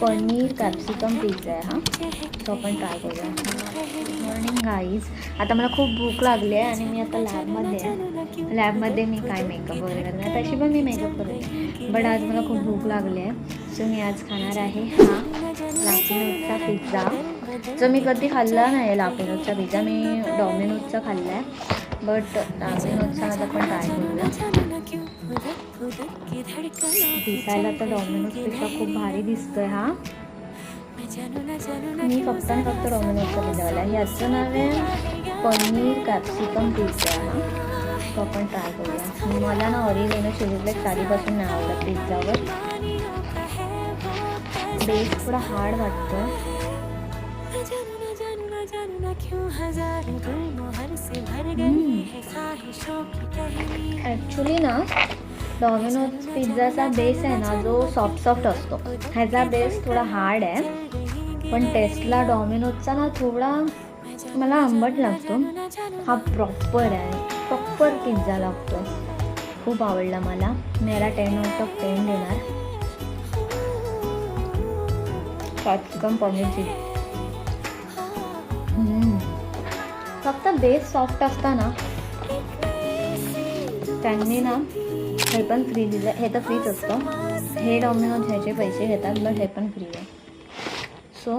Paneer capsicum pizza आहे हा, तो आपण ट्राय करूया. Good morning guys. आता मला खूप भूक लागली आहे आणि मी आता लॅबमध्ये आहे. लॅबमध्ये मी काय मेकअप वगैरे करणार, तशी पण मी मेकअप करते, बट आज मला खूप भूक लागली आहे. सो मी आज खाणार आहे हा लापिनोजचा पिझ्झा, जो मी कधी खाल्ला नाही. लापिनोजचा पिझ्झा मी डॉमिनोजचा खाल्ला आहे, बट लापिनोजचा आज आपण ट्राय करूया. दिसायला तर डॉमिनोजपेक्षा खूप भारी दिसतोय हा. मी फक्त आणि फक्त डॉमिनोजचा पिझ्झा खाल्ला. ह्याचं नाव आहे पनीर कॅप्सिकम पिझ्झा हा, तो आपण ट्राय करूया. मला ना ऑरिगेनो चिली फ्लेक्स आधीपासून नाही आवडत पिझ्झावर. बेस थोडा हार्ड वाटतो. ॲक्च्युली ना डॉमिनोज पिझ्झाचा बेस आहे ना, जो सॉफ्ट असतो, ह्याचा बेस थोडा हार्ड आहे. पण टेस्टला डॉमिनोजचा ना थोडा मला आंबट लागतो. हा प्रॉपर आहे, प्रॉपर पिझ्झा लागतो. खूप आवडला मला. मी याला 10/10 देणार. कॅप्सिकम पनीरची फक्त बेस सॉफ्ट असताना त्यांनी ना हे पण फ्री दिलं. हे तर फ्रीच असतं, हे डॉमिनोज ह्याचे पैसे घेतात, बट हे पण फ्री आहे. सो